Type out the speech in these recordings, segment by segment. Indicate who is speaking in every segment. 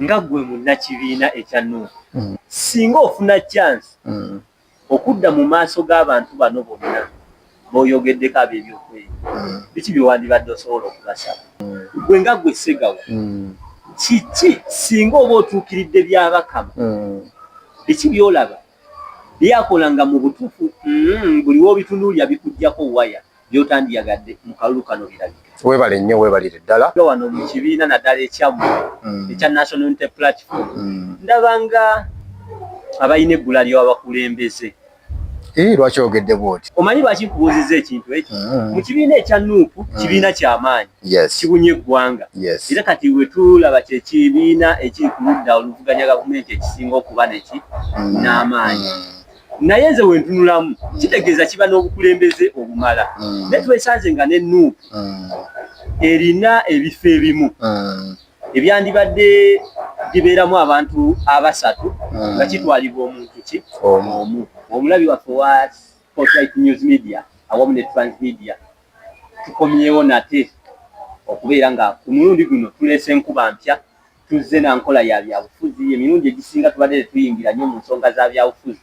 Speaker 1: nga gwe munnakibiina ekya Nuupu singa ofuna chance okudda mu maaso g'abantu bano bonna b'oyogeddeko ab'ebyokwerinda biki byewandibadde osobola okubasaba gwe nga gwe Ssegawa kiki singa oba otuukiridde by'Abakama biki by'olaba byakolanga mu butuufu buli w'obitunuulya bikuggyako waya by'otandiyagadde mu kalulu kano birabika.
Speaker 2: Weebale nnyo weebalire ddala.
Speaker 1: Wano mu kibiina naddala ekyammwe ekya National Unity Platform ndabanga abalina ebbula ly'abakulembeze.
Speaker 2: Lwaki oyogedde bw'oti?
Speaker 1: Omanyi lwaki nkubuuzizza ekintu ekyo? Mu kibiina ekya Nuupu kibiina ky'amaanyi kibunye eggwanga era kati we tulaba kye kibiina ekiri ku ludda oluvuganya gavumenti ekisinga okuba n'amaanyi. Naye nze we ntunulamu kitegeeza kiba n'obukulembeze obumala naye twesanze nga ne Nuupu erina ebifo ebimu ebyandibadde bibeeramu abantu abasatu nga kitwalibwa omuntu ki omu. Omulabi waffe wa Spotlight News Media awamu ne Transmedia tukomyewo nate okubeera nga ku mulundi guno tuleese enkuba mpya tuzze na nkola ya byabufuzi emirundi egisinga tubadde tuyingira nnyo mu nsonga za byabufuzi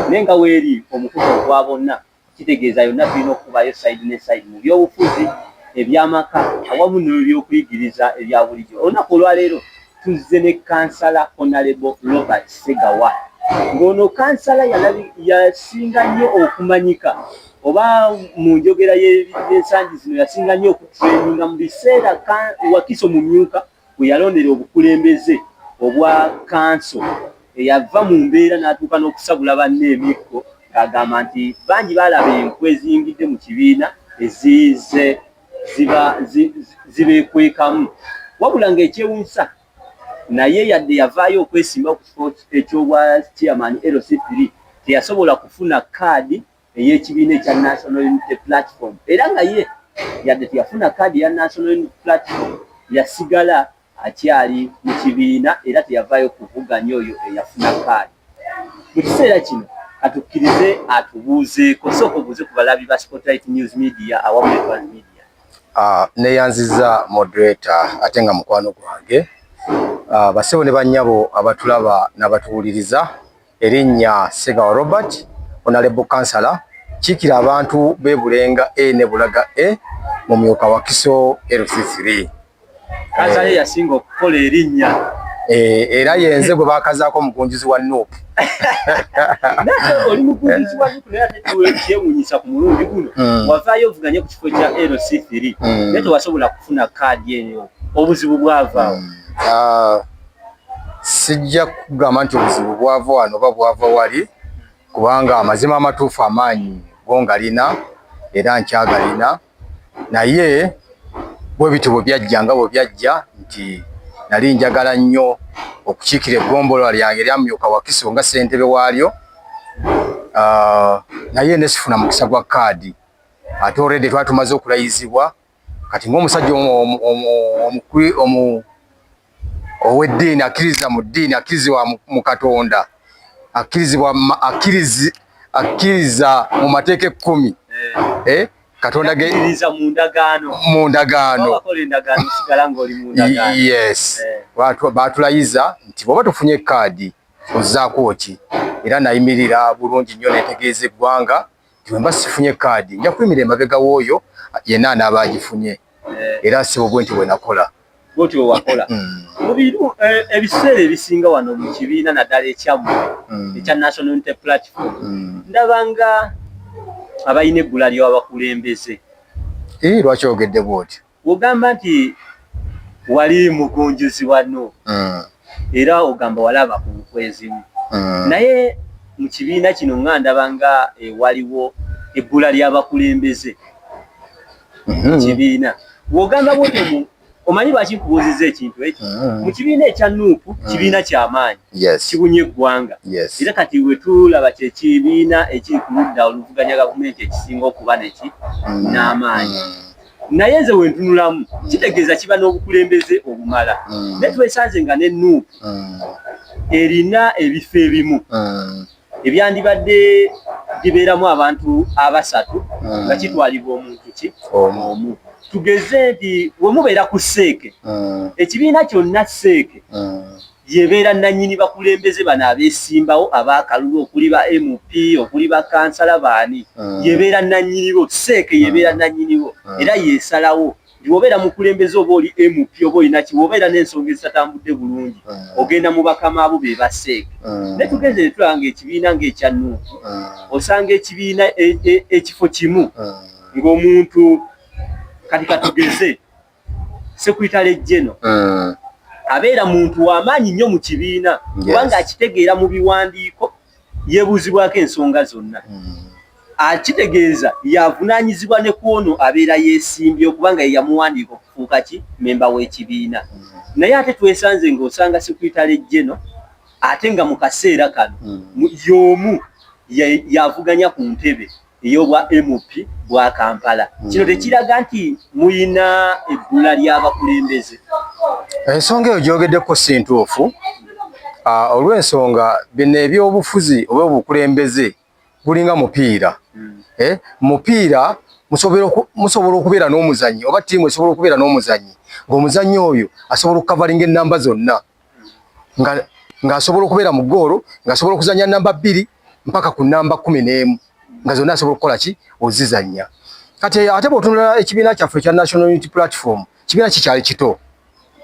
Speaker 1: naye nga weeri omukutu ogwa bonna kitegeeza yonna tulina okubayo side ne side mu byobufuzi ebyamaka awamu n'ebyokuyigiriza ebya bulijjo. Olunaku olwaleero tuzze ne kansala Honorable Robert Ssegawa ng'ono kansala yasinga nnyo okumanyika oba mu njogera y'ensangi zino yasinga nnyo okutraininga mu biseera Wakiso Mumyuka bwe yalondera obukulembeze obwa kanso eyava mu mbeera n'atuuka n'okusabula banne emikko ng'agamba nti bangi balaba enkwe eziyingidde mu kibiina ezize zibeekwekamu wabula ng'ekyewunsa naye yadde yavaayo okwesimba ku kifo eky'obwa chairman LC3 teyasobola kufuna kaadi ey'ekibiina ekya National Unity Platform era nga ye yadde teyafuna kaadi ya National Unity Platform yasigala akyali mu kibiina era teyavaayo kuvuganya oyo eyafuna kaadi. Mu kiseera kino atukkirize atubuuzeeko sooka obuuze ku balabi ba Spotlight News Media awamu ne Transmedia.
Speaker 2: Neyanziza moderator ate nga mukwano gwange basebo ne bannyabo abatulaba n'abatuwuliriza erinnya Ssegawa Robert Honorable Councillor kiikira abantu beebulenga ne Bulaga Mumyuka Wakiso LC3
Speaker 1: kansala yasinga okukola erinnya
Speaker 2: era yenze gwe bakazaako omugunjuzi wa Nuupu.
Speaker 1: Oli mugunjuzi wa Nuupu naye ate kyewuunyisa ku mulundi guno wavaayo ovuganye ku kifo kya LC3 naye tewasobola kufuna kaadi eyo obuzibu bwavaawo.
Speaker 2: Sijja kugamba nti obuzibu bwava wano oba bwava wali kubanga amazima amatuufu amaanyi gongalina era nkyagalina naye bwe bityo bwe byajja nga bwe byajja nti nali njagala nnyo okukiikira eggombolola lyange erya Mumyuka Wakiso nga ssentebe waalyo naye nesifuna mukisa gwa kaadi ate already twali tumaze okulayizibwa kati ng'omusajja ow'eddiini akkiriza mu ddiini akkirizibwa mu Katonda akkiriza mu mateeka 10 Katonda mu ndagaano yes baatulayiza nti bw'oba tufunye kaadi ozzaako ki era nayimirira bulungi nnyo netegeeza eggwanga nti bwe mba sifunye kaadi nja kuyimira emabega w'oyo yenna anaaba agifunye era sibo bwe nti bwe nakola
Speaker 1: bwotyo wakola mubiru ebiseera ebisinga wano mu kibiina naddala ekyammwe ekya National Unity Platform ndabanga abalina ebbula ly'abakulembeze.
Speaker 2: Lwaki oyogedde bw'oti?
Speaker 1: Ogamba nti wali mugunjuzi wa Nuupu era ogamba walaba ku nkwezimu naye mu kibiina kino nga ndabanga waliwo ebbula ly'abakulembeze mu kibiina wogamba bwotyo omanyi lwaki nkubuuzizza ekintu ekyo mu kibiina ekya Nuupu kibiina ky'amaanyi kibunye eggwanga era kati we tulaba kye kibiina ekiri ku ludda oluvuganya gavumenti ekisinga okuba n'amaanyi naye nze we ntunulamu kitegeeza kiba n'obukulembeze obumala naye twesanze nga ne Nuupu erina ebifo ebimu ebyandibadde bibeeramu abantu abasatu nga kitwalibwa omuntu ki omu. Tugeze nti we mubeera ku Seeke ekibiina kyonna Seeke yebeera nanyini bakulembeze bano abeesimbawo abaakalulu okuli ba MP okuli ba kansala baani yebeera nanyini bo seeke yebeera nanyini bo era yeesalawo bwobeera mukulembeze oba oli MP oba olina ki bwobeera n'ensonga ezitatambudde bulungi ogenda mu bakama abo be baseeke ne tugenze ne tulaba ng'ekibiina ng'ekya Nuupu osanga ekibiina ekifo kimu ng'omuntu kati katugeze Secretary General abeera muntu w'amaanyi nnyo mu kibiina kubanga akitegeera mu biwandiiko yeebuuzibwako ensonga zonna akitegeeza yavunaanyizibwa ne kwono abeera yeesimbye okubanga ye yamuwandiika okufuuka ki memba w'ekibiina naye ate twesanze ng'osanga Secretary General ate nga mu kaseera kano y'omu yavuganya ku ntebe ey'obwa MP bwa Kampala kino tekiraga nti muyina ebbula ly'abakulembeze
Speaker 2: ensonga eyo gyogeddeko si ntuufu olw'ensonga bino ebyobufuzi oba obukulembeze bulinga mupiira mupiira musobola okubeera n'omuzannyi oba ttiimu esobola okubeera n'omuzannyi ng'omuzannyi oyo asobola okukavalinga ennamba zonna ng'asobola okubeera mu ggoolo ng'asobola okuzannya namba 2 mpaka ku namba 11 nga zonna asobola okukola ki ozizannya kati ate bw'otunula ekibiina kyaffe ekya National Unity Platform kibiina kikyali kito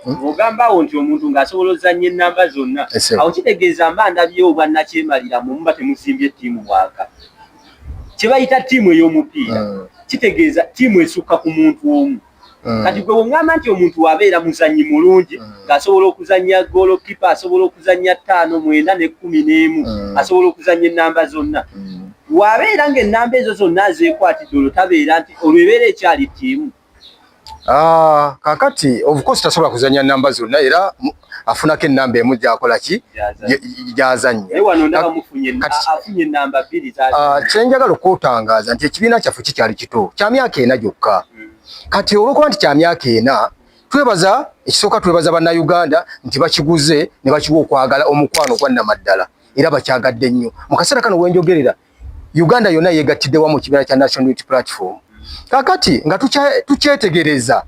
Speaker 1: ogambawo nti omuntu ng'asobola ozannya ennamba zonna awo kitegeeza mba ndabyewo bwannakyemaliramu muba temuzimbye ttiimu bwaka kye bayita ttiimu ey'omupiira kitegeeza ttiimu esukka ku muntu omu kati gwe wongamba nti omuntu wabeera muzannyi mulungi ng'asobola okuzannya goolokipa asobola okuzannya 5 9 ne 11 asobola okuzannya ennamba zonna wabeera ng'ennamba ezo zonna zeekwatidde olwo tabeera nti olwo ebeera ekyali ttiimu
Speaker 2: kakati of course tasobola kuzannya namba zonna era afunako ennamba emu gyakola ki gyazannya kyenjagala okutangaaza nti ekibiina kyaffe kikyali kito kya myaka 4 gyokka kati olwokuba nti kya myaka 4 twebaza ekisooka twebaza bannayuganda nti bakiguze ne bakiwa okwagala omukwano gwa nnamaddala era bakyagadde nnyo mu kaseera kano wenjogerera Uganda yonna yeegattidde wamu kibiina kya National Unity Platform kakati nga tukyetegereza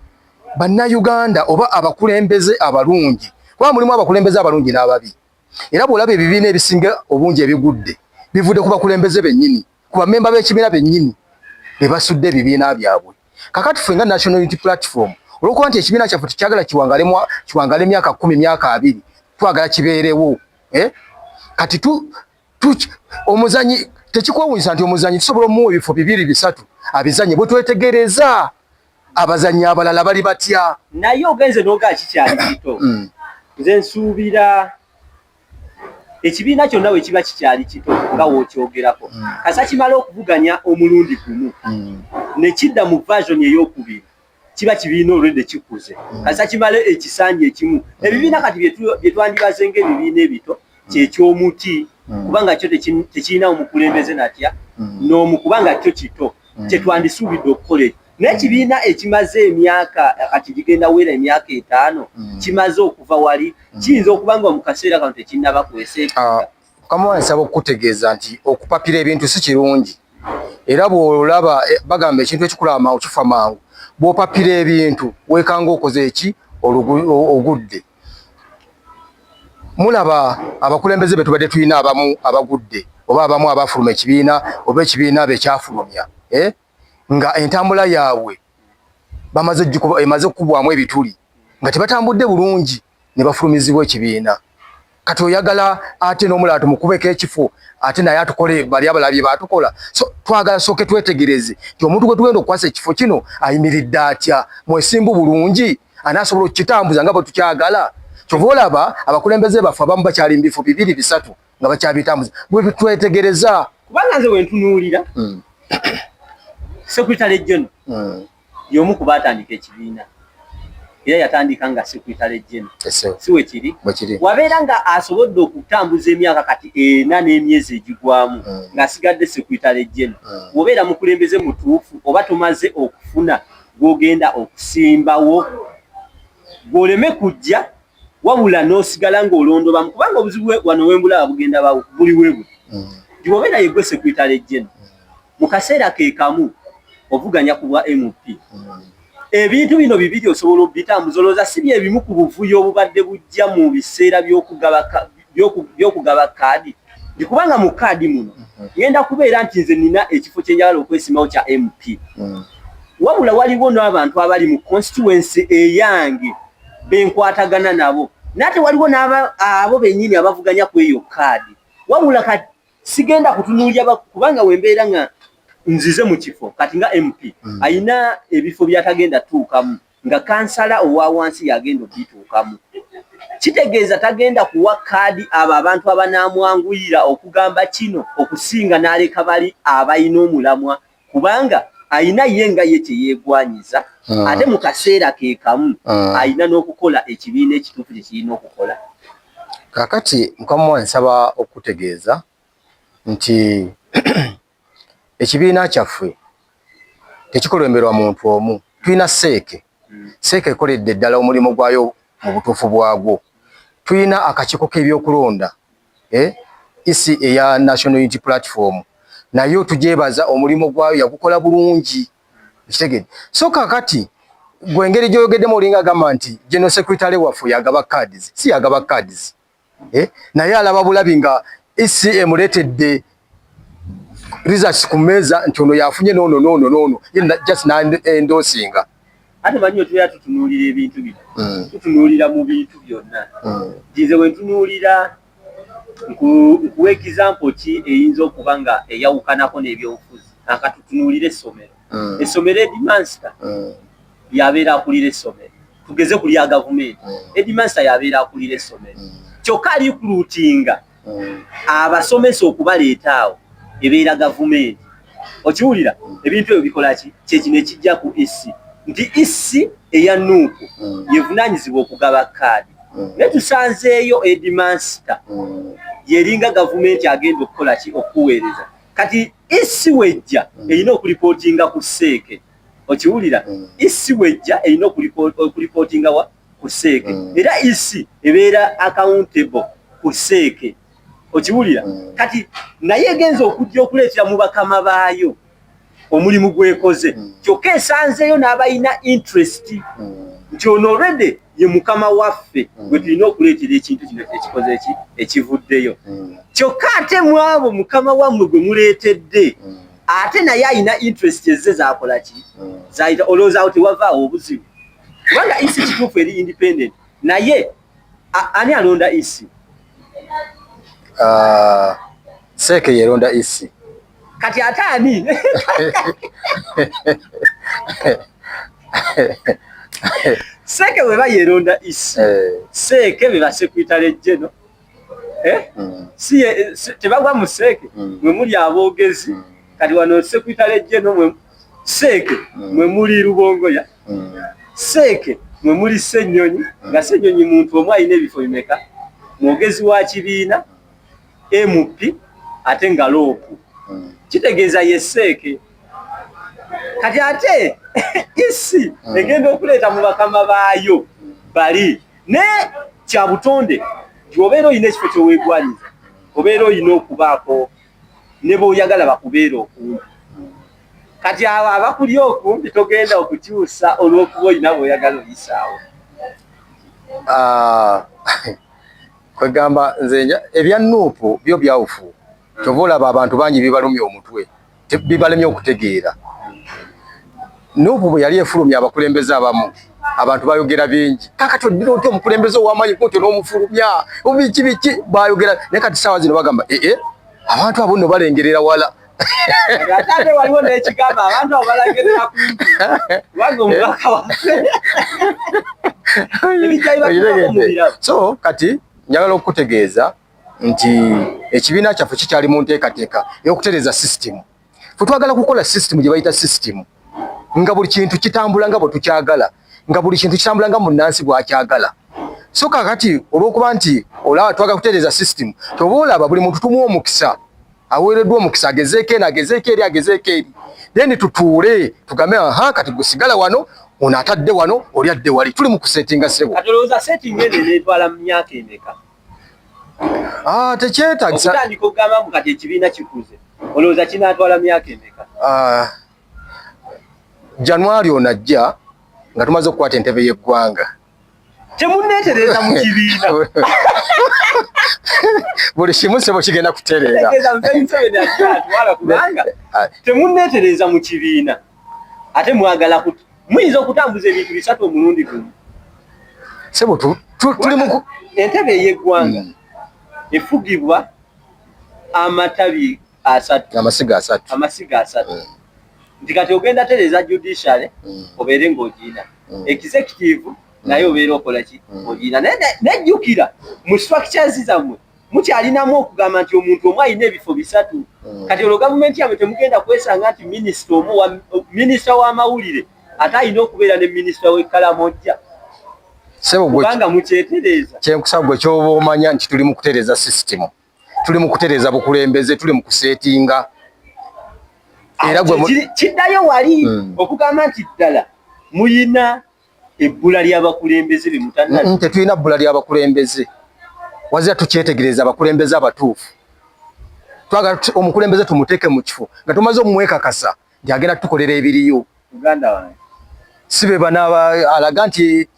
Speaker 2: bannayuganda oba abakulembeze abalungi kuba mulimu abakulembeze abalungi n'ababi era bw'olaba ebibiina ebisinga obungi ebigudde bivudde ku bakulembeze bennyini ku bamemba b'ekibiina bennyini be basudde ebibiina byabwe kakati ffe nga National Unity Platform olwokuba nti ekibiina kyaffe tekyagala kiwangale emyaka 10 myaka 2 twagala kibeerewo kati omuzanyi tekikwewunyisa nti omuzanyi tusobola omuwa ebifo 2 3 abizanye bwe twetegereza abazanyi abalala bali batya
Speaker 1: naye ogenze n'oga kikyali kito nze nsuubira ekibiina kyonna bwe kiba kikyali kito nga wookyogerako kasa kimala okuvuganya omulundi gumu ne kidda mu version ey'okubiri kiba kibiina olwedde kikuze kasa kimale ekisanja ekimu ebibiina kati bye twandibaze ng'ebibiina ebito kyekyomuti kubanga kyo tekirina omukulembeze natya n'omu kubanga kyo kito kyetwandisuubidde okukola n'ekibiina ekimaze emyaka kati gigenda wera emyaka 5 kimaze okuva wali kiyinza okuba nga mu kaseera kano tekinnaba kwesa
Speaker 2: Kama nsaba okutegeeza nti okupapira ebintu si kirungi era bw'olaba bagamba ekintu ekikulama okifa mangu bw'opapira ebintu weekanga okoze eki ogudde mulaba abakulembeze betubadde tulina abamu abagudde oba abamu abafuluma ekibiina oba ekibiina bekyafulumya nga entambula yaabwe emaze okubwamu ebituli nga tebatambudde bulungi ne bafulumizibwa ekibiina kati oyagala ate n'omulala tumukubeko ekifo ate naye atukole bali abalabye batukola so twagala soke twetegereze nti omuntu gwe tugenda okukwasa ekifo kino ayimiridde atya mwesimbu bulungi anaasobola okukitambuza nga bwe tukyagala kyova olaba abakulembeze baffe abamu bakyali mu bifo 2 3 nga bakyabitambuza bwe twetegereza
Speaker 1: kubanga nze wentunuulira Secretary General y'omu ku baatandika ekibiina era yatandika nga Secretary General siwe kiri wabeera nga asobodde okutambuza emyaka kati 4 n'emyezi egigwamu ng'asigadde Secretary General bw'obeera mukulembeze mutuufu oba tumaze okufuna gw'ogenda okusimbawo gw'oleme kujja wabula n'osigala ng'olondobamu kubanga obuzibu wano wembulaba bugenda buli weebwe nti bw'obeera yeggwe Secretary General mu kaseera ke kamu ovuganya ku bwa MP ebintu bino bibiri osobola obitambuza olowooza si bye bimu ku buvuyo obubadde bujja mu biseera by'okugaba kaadi kubanga mu kaadi muno ngenda kubeera nti nze nina ekifo kye njagala okwesimawo kya MP wabula waliwo n'abantu abali mu constituency eyange benkwatagana nabo nate waliwo abo bennyini abavuganya ku eyo kaadi wabula kati sigenda kutunuulya kubanga wembeera nga nzize mu kifo kati nga MP ayina ebifo byatagenda tuukamu nga kansala owa wansi yagenda okituukamu kitegeeza tagenda kuwa kaadi abo abantu abanaamwanguyira okugamba kino okusinga n'aleka bali abayina omulamwa kubanga ayina ye nga ye kyeyeegwanyiza ate mu kaseera ke kamu ayina n'okukola ekibiina ekituufu kye kirina okukola.
Speaker 2: Kakati Mukama nsaba okutegeeza nti ekibiina kyaffe tekikolemberwa muntu omu. Tulina seeke ekoledde ddala omulimu gwayo mu butuufu bwagwo. Tulina akakiiko k'ebyokulonda isi eya National Unity Platform nayo tujebaza omulimu gwayo yagukola bulungi kitegedde. So kakati gwe engeri gyoyogeddemu olinga agamba nti General Secretary waffe yagaba cards, si yagaba cards naye alaba bulabi nga isi emuleetedde results ku mmeeza nti ono yafunye noono just endoosinga.
Speaker 1: Ate manyi otubeera tutunuulira ebintu bino tutunuulira mu bintu byonna nze we ntunuulira nkuwa example ki eyinza okuba nga eyawukanako n'ebyobufuzi akatutunuulira essomero essomero Edmunster yabeera akulira essomero tugeze ku lya gavumenti Edmunster yabeera akulira essomero kyokka alikuluutinga abasomesa okubaleeta awo ebeera gavumenti okiwulira ebintu ebyo bikola ki kyekino ekijja ku isi nti isi eya Nuupu yevunaanyizibwa okugaba kaadi naye tusanzeeyo Edmunster yeringa gavumenti agenda okukola ki okuweereza kati isi wejja erina okulipootinga ku seeke okiwulira isi wejja erina okulipootinga ku seeke era isi ebeera accountable ku seeke okiwulira kati naye egenza okujja okuleetera mu bakama baayo omulimu gwekoze kyokka esanzeeyo n'abalina interest nti ono already ye mukama waffe gwe tulina okuleetera ekintu kino ekikoze ekivuddeyo kyokka ate mu abo mukama wammwe gwe muleetedde ate naye ayina interest ezze zakola ki zayita olowooza awo tewavaawo obuzibu kubanga isi kituufu eri independent naye ani alonda isi
Speaker 2: seeke yeronda isi
Speaker 1: kati ate ani seeke weba yeronda isi seeke beba Secretary General si tebagwa mu seeke mwe muli aboogezi kati wano Secretary General seeke mwe muli Rubongoya seeke mwe muli Ssenyonyi nga Ssenyonyi muntu omu alina ebifo bimeka mwogezi wa kibiina MP ate nga loopu kitegeeza ye seeke kati ate isi egenda okuleeta mu bakama baayo bali ne kya butonde obeera oyina ekifo kyoweegwanyiza obeera oyina okubaako ne b'oyagala bakubeera okumpi kati abo abakuli okumpi togenda okukyusa olw'okuba oyina b'oyagala oyisaawo.
Speaker 2: Kwegamba nze ebya Nuupu byo byawufu kyova olaba abantu bangi bibalumya omutwe bibalemye okutegeera. Nuupu bwe yali efulumya abakulembeze abamu abantu bayogera bingi kakati oddira otya omukulembeze ow'amaanyi kutyo n'omufulumya biki bayogera naye kati ssaawa zino bagamba abantu abo nno balengerera wala
Speaker 1: ate waliwo n'ekigamba abantu abo balengerera kumpi kubanga omubaka waffe
Speaker 2: so kati njagala okutegeeza nti ekibiina kyaffe kikyali mu nteekateeka y'okutereeza system. Ffe twagala kukola system gye bayita system nga buli kintu kitambula nga bwe tukyagala nga buli kintu kitambula nga munnansi bw'akyagala. So kakati olw'okuba nti olaba twagala kutereeza system toba olaba buli muntu tumuwa omukisa aweereddwa omukisa agezeeko eno agezeeko eri then tutuule tugambe kati gusigala wano ono atadde wano oli adde wali tuli mu kusetinga sebo.
Speaker 1: Kati olowooza setting eno neetwala mu myaka emeka?
Speaker 2: Tekyetagisa
Speaker 1: okutandika okugamba mbu kati ekibiina kikuze olowooza kinaatwala myaka emeka?
Speaker 2: January onajja nga tumaze okukwata entebe y'eggwanga
Speaker 1: temunneetereza mu kibiina
Speaker 2: buli kimu sebo kigenda kutereera
Speaker 1: kubanga temunneetereza mu kibiina ate mwagala muyinza okutambuza ebintu bisatu omulundi gumu
Speaker 2: sebo tuli mu
Speaker 1: entebe ey'eggwanga efugibwa amatabi asatu amasiga asatu nti kati ogenda tereza judiciary obeere ng'ogiina executive naye obeera okola ki ogiina nejjukira mu structures zammwe mukyalinamu okugamba nti omuntu omu alina ebifo bisatu kati olwo gavumenti yamwe temugenda kwesanga nti minisita w'amawulire ate alina okubeera ne minisita w'ekkalamojja kubanga mukyetereeza
Speaker 2: kyenkusaba gwe kyoba omanya nti tuli mu kutereeza sisitemu tuli mu kutereeza bukulembeze tuli mu kuseetinga era
Speaker 1: kiddayo wali okugamba nti ddala muyina ebbula ly'abakulembeze be mutanna
Speaker 2: tetulina bbula ly'abakulembeze wazira tukyetegereza abakulembeze abatuufu twagala omukulembeze tumuteeke mu kifo nga tumaze omumwekakasa nti agenda tukolera ebiriyo
Speaker 1: uganda wange
Speaker 2: si be bana alaga nti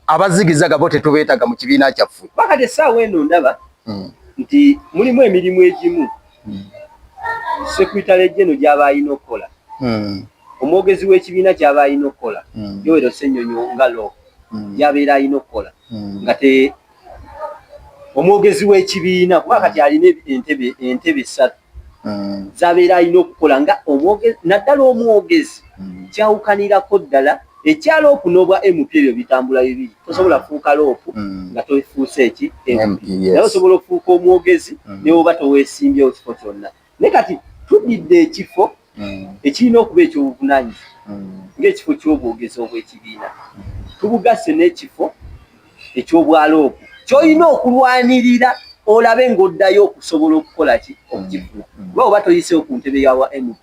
Speaker 2: abazigizaga bo tetubeetaga mu kibiina kyaffe
Speaker 1: bakati essaawa eno ndaba nti mulimu emirimu egimu sekretary geno gy'aba alina okukola omwogezi w'ekibiina gy'aba alina okukola Yoweri Ssennyonyi nga lo gy'abeera alina okukola nga omwogezi w'ekibiina kuba kati alina entebe essatu z'abeera alina okukola nga omwogezi naddala omwogezi kyawukanirako ddala ekyaloopu n'obwa MP ebyo bitambula bibiri tosobola kufuuka loopu nga tofuuse eki MP naye osobola okufuuka omwogezi ne woba toweesimbyewo kifo kyonna naye kati tudidde ekifo ekirina okuba ekyobuvunaanyizibwa ng'ekifo ky'obwogezi obw'ekibiina tubugase n'ekifo eky'obwaloopu ky'olina okulwanirira olabe ng'oddayo okusobola okukola ki okukifuna kuba oba toyiseewo ku ntebe yawa MP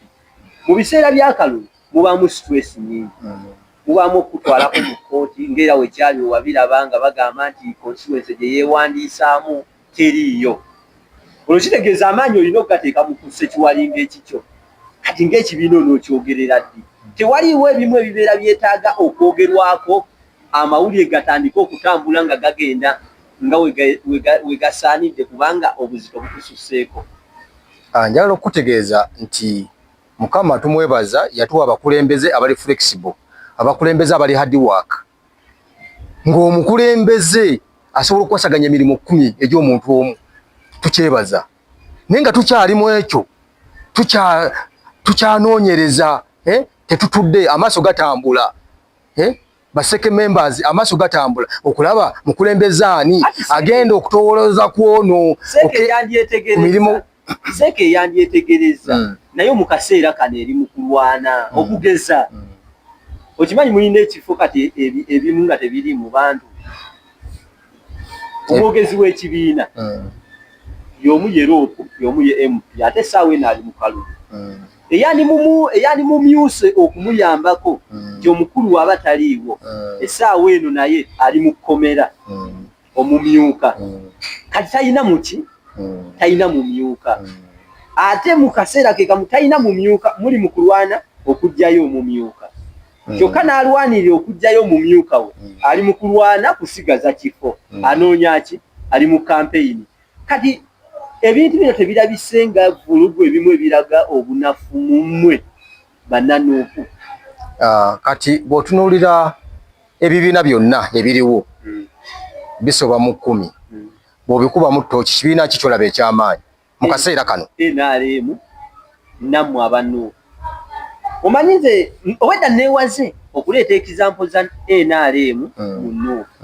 Speaker 1: mu biseera by'akalulu mubaamu stress nnyingi mubaamu okutwalako mu kkooti ng'era wekyali owabiraba nga bagamba nti constituency gye yeewandiisaamu teriiyo olwo kitegeeza amaanyi olina okugateeka mu kusekiwalinga ekikyo kati ng'ekibiina onookyogerera ddi tewaliiwo ebimu ebibeera byetaaga okwogerwako amawulire gatandika okutambula nga gagenda nga we gasaanidde kubanga obuzito butususseeko
Speaker 2: njagala okutegeeza nti Mukama tumwebaza yatuwa abakulembeze abali flexible abakulembeze abali hard work ng'omukulembeze asobola okukwasaganya emirimu 10 egy'omuntu omu tukyebaza naye nga tukyalimu ekyo tukyanoonyereza tetutudde amaaso gatambula baseke members amaaso gatambula okulaba mukulembeze ani agenda okutowoloza kwono
Speaker 1: emirimu seke yandyetegereza naye mu kaseera kano eri mu kulwana okugeza okimanyi mulina ekifo kati ebimu nga tebiri mu bantu omwogezi w'ekibiina y'omu ye Rope y'omu ye MP ate essaawa eno ali mu kalulu eyani mumyuse okumuyambako nti omukulu waba taliiwo essaawa eno naye ali mu kkomera omumyuka kati talina muki talina mumyuka ate mu kaseera ke kamu talina mumyuka muli mu kulwana okuggyayo omumyuka kyokka n'alwanirira okuggyayo omumyuka we ali mu kulwana kusigaza kifo anoonya ki ali mu kampeyini kati ebintu bino tebirabisenga vulugu ebimu ebiraga obunafu mu mmwe bannanuupu
Speaker 2: kati bw'otunuulira ebibiina byonna ebiriwo bisoba mu 10 bw'obikuba mu ttooki kibiina ki kyolaba eky'amaanyi mu kaseera kano
Speaker 1: NRM nammwe abannuupu omanyi nze obwedda neewaze okuleeta ekizampo za NRM mu nnuupu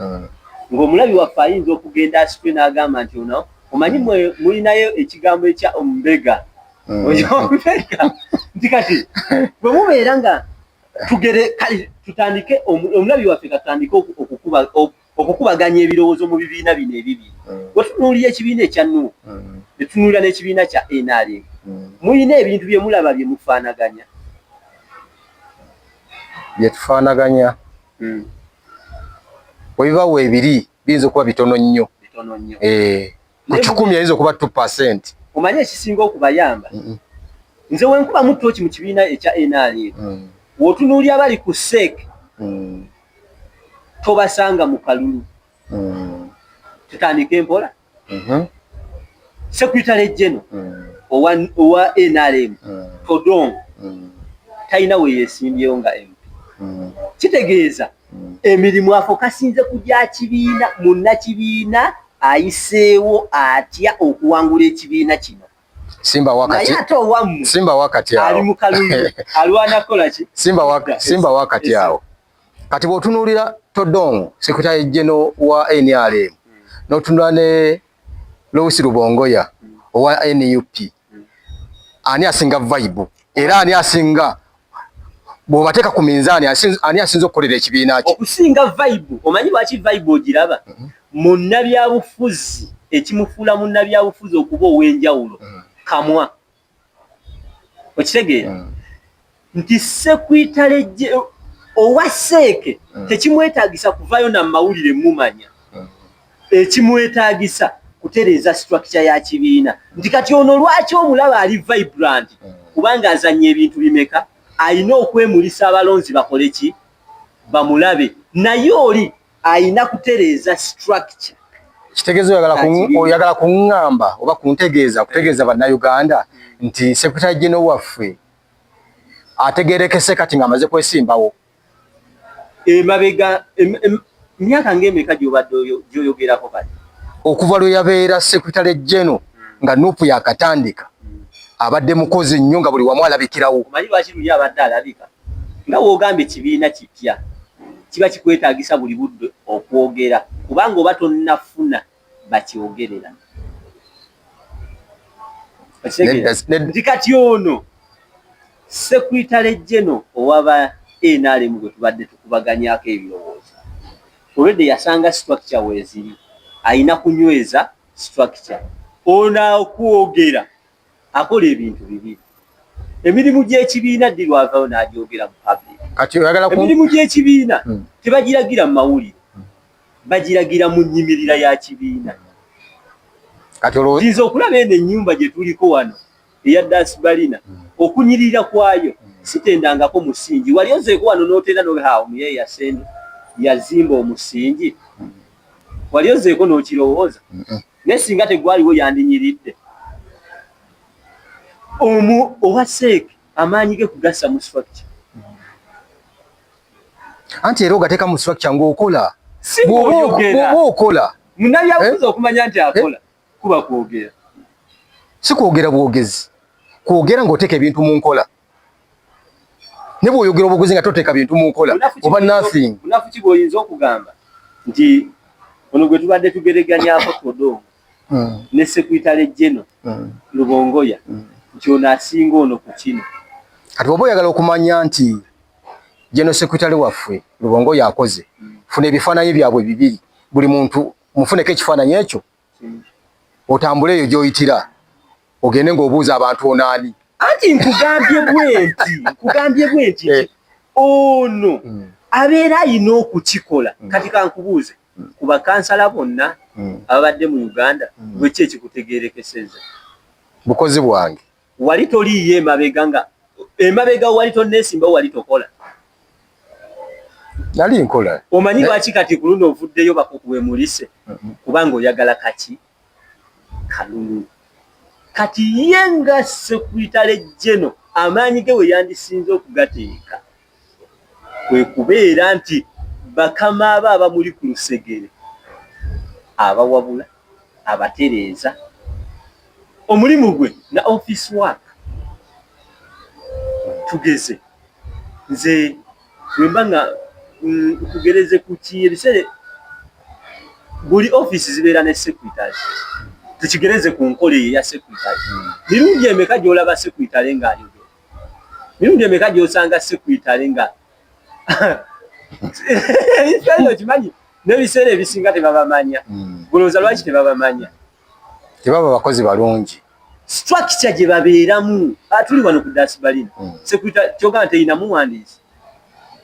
Speaker 1: ng'omulabi waffe ayinza okugenda asitwe n'agamba nti ono omanyi mulinayo ekigambo ekya ombega ombega nti kati bwe mubeera nga tugere kale tutandike omulabi waffe katandike okukubaganya ebirowoozo mu bibiina bino ebibiri wetunuulira ekibiina ekya Nuupu netunuulira n'ekibiina kya NRM mulina ebintu bye mulaba bye mufaanaganya
Speaker 2: bye tufaanaganya bwe bibawo ebiri biyinza okuba bitono nnyo ku 10 yayinza okuba 2%.
Speaker 1: Omanyi ekisinga okubayamba nze wenkuba mu ttooki mu kibiina ekya NRM wotunuulira bali ku SEC tobasanga mu kalulu tutandika empola Secretary General owa NRM Todong talina we yesimbyewo nga MP kitegeeza emirimu afokasinze kujja kibiina munnakibiina ayiseewo atya okuwangula ekibiina kino
Speaker 2: Simba wakati
Speaker 1: ali mu kalulu alwana kola ki
Speaker 2: Simba wakati awo kati bw'otunuulira Todong Secretary General wa NRM n'otunula ne Louis Rubongoya owa NUP ani asinga vibe era ani asinga bw'obateeka ku minzaani ani asinza okukolera ekibiina kye
Speaker 1: okusinga vibe omanyi lwaki vibe ogiraba munnabyabufuzi ekimufuula munnabyabufuzi okuba ow'enjawulo kamwa okitegeera nti Secretary owa seeke tekimwetaagisa kuvaayo na mawulire mumanya ekimwetaagisa kutereeza structure ya kibiina nti kati ono lwaki omulaba ali vibrant kubanga azanya ebintu bimeka ayina okwemulisa abalonzi bakole ki bamulabe naye oli ayina kutereeza structure
Speaker 2: kitegeeza oyagala kuŋŋamba oba kutegeeza bannayuganda nti Secretary General waffe ategeerekese kati ng'amaze kwesimbawo
Speaker 1: emabega myaka ng'emeka gy'obadde gy'oyogerako kati
Speaker 2: okuva lwe yabeera Secretary General nga nupu yakatandika abadde mukozi nnyo nga buli wamu alabikirawo
Speaker 1: omanyi lwaki luli abadde alabika nga w'ogamba ekibiina kipya kiba kikwetaagisa buli budde okwogera kubanga oba tonnafuna bakyogerera nti kati ono Secretary General owaba NRM gwe tubadde tukubaganyako ebirowoozo olwedde yasanga structure weeziri ayina kunyweza structure ono okwogera akola ebintu bibiri emirimu gy'ekibiina ddi lwavaayo n'agyogera mu public emirimu gy'ekibiina tebagiragira mu mawulire bagiragira mu nnyimirira ya kibiina nziza okulaba eno ennyumba gye tuliko wano eya Dasbalina okunyirira kwayo sitendangako musingi wali ozeeko wano n'oteera nohawo muye yasende yazimba omusingi wali ozeeko n'okirowooza naye singa tegwaliwo yandinyiridde owa seeke amaanyi ge kugassa mu structure
Speaker 2: anti era ogateeka mu structure ng'okola
Speaker 1: okola munnabyabufuzi okumanya nti akola kuba kwogera
Speaker 2: si kwogera bwogezi kwogera ng'oteeka ebintu mu nkola ne bw'oyogera obwogezi nga toteeka bintu mu nkola oba nothing
Speaker 1: kunafu ki bw'oyinza okugamba nti ono gwe tubadde tugereganyako Todong ne Secretary General Rubongoya nti ono asinga ono ku kino
Speaker 2: kati oba oyagala okumanya nti General Secretary waffe Rubongoya akoze funa ebifaananyi byabwe bibiri buli muntu mufuneko ekifaananyi ekyo otambule eyo gy'oyitira ogende ng'obuuza abantu onaani
Speaker 1: anti nkugambye bwe nti ono abeera ayina okukikola kati kankubuuze ku bakansala bonna ababadde mu Uganda bweki ekikutegeerekeseza
Speaker 2: bukozi bwange
Speaker 1: wali toliiyo emabega wali tonneesimbawo wali tokola
Speaker 2: nali nkola
Speaker 1: omanyi lwaki kati ku luno ovuddeyo bakukuwemulise kubanga oyagala kaki kalulu kati ye nga Secretary General amaanyi ge we yandisinze okugateeka kwe kubeera nti bakama aba muli ku lusegere abawabula abatereeza omulimu gwe na office work tugeze nze wemba nga kugereze ku kiyerisere buli office zibeera ne secretary tukigereze ku nkole ya secretary mirundi emeka gy'olaba secretary nga ayogera mirundi emeka gy'osanga secretary nga ebiseera kimanyi n'ebiseera ebisinga tebabamanya golooza lwaki tebabamanya
Speaker 2: tebaba bakozi balungi
Speaker 1: structure gye babeeramu tuli wano ku Dasbalina secretary kyogamba teyina muwandiisi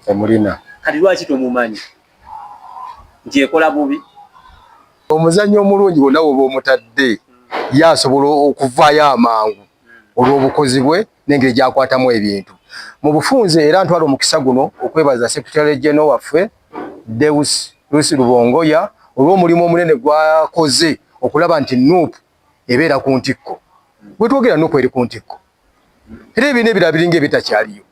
Speaker 2: emulina
Speaker 1: kati lwaki tomumanyi nti ekola bubi
Speaker 2: omuzannyo omulungi bonna woba omutadde yasobola okuvaayo amangu olw'obukozi bwe n'engeri gy'akwatamu ebintu mu bufunze era ntwala omukisa guno okwebaza Secretary General waffe Deus Lucy Lubongoya olw'omulimu omunene gwakoze okulaba nti NUP ebeera ku ntikko. Bwe twogera NUP eri ku ntikko era ebintu ebirala biringa ebitakyaliyo.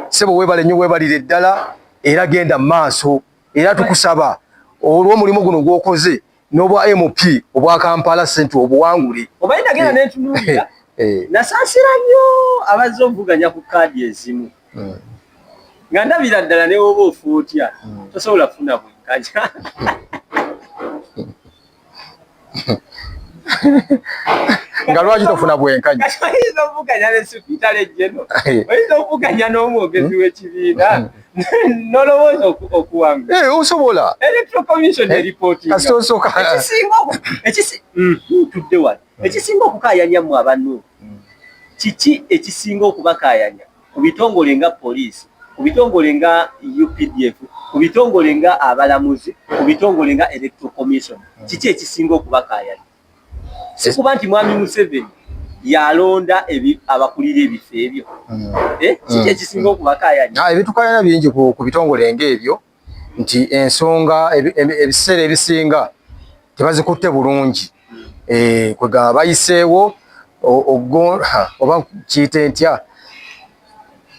Speaker 2: Sebo weebale nnyo weebalire ddala era genda mu maaso era tukusaba olw'omulimu guno gwokoze n'obwa MP obwa Kampala Central obuwangule.
Speaker 1: Obayina genda n'entunuulira nasaasira nnyo abazze okuvuganya ku kaadi ezimu nga ndabira ddala ne woba ofuutya tosobola kufuna bwenkanya.
Speaker 2: Nga lwaki tofuna bwenkanya?
Speaker 1: Oyinza okuvuganya ne Secretary General, oyinza okuvuganya n'omwogezi w'ekibiina n'olowooza okuwangula.
Speaker 2: Osobola.
Speaker 1: Electoral Commission eripootinga.
Speaker 2: Kasita osooka.
Speaker 1: Tudde wano. Ekisinga okukaayanya mu abantu kiki ekisinga okubakaayanya ku bitongole nga poliisi, ku bitongole nga UPDF, ku bitongole nga abalamuzi, ku bitongole nga Electoral Commission, kiki ekisinga okubakaayanya? Sikuba nti Mwami Museveni yalonda abakulira ebifo ebyo. Kiki ekisinga okubakaayanya?
Speaker 2: Ebitukaayanya bingi ku bitongole ng'ebyo nti ensonga ebiseera ebisinga tebazikutte bulungi. Kwega bayiseewo oba kiyite ntya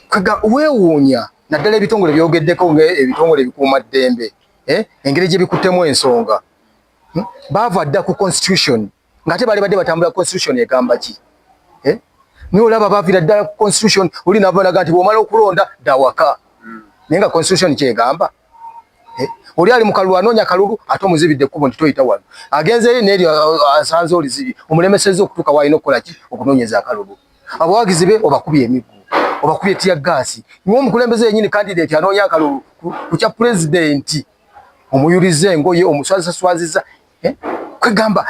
Speaker 2: kwega weewuunya naddala ebitongole byogeddeko ng'ebitongole bikuuma ddembe engeri gye bikuttemu ensonga baava dda ku constitution ng'ate baali badde batambula constitution egamba ki naye olaba baavira ddala ku constitution oli nabalaga nti bw'omala okulonda dawaka naye nga constitution kyegamba oli ali mu kalulu anoonya kalulu ate omuzibidde ekkubo nti toyita wano agenzeyo n'eryo asanze oli omulemesezza okutuuka w'alina okukola ki okunoonyeza akalulu abawagizi be obakubye emiggo obakubye tiyaggaasi niwe omukulembeze yennyini candidate anoonya akalulu ku kya pulezidenti omuyulize engoye omuswazisaswaziza kwegamba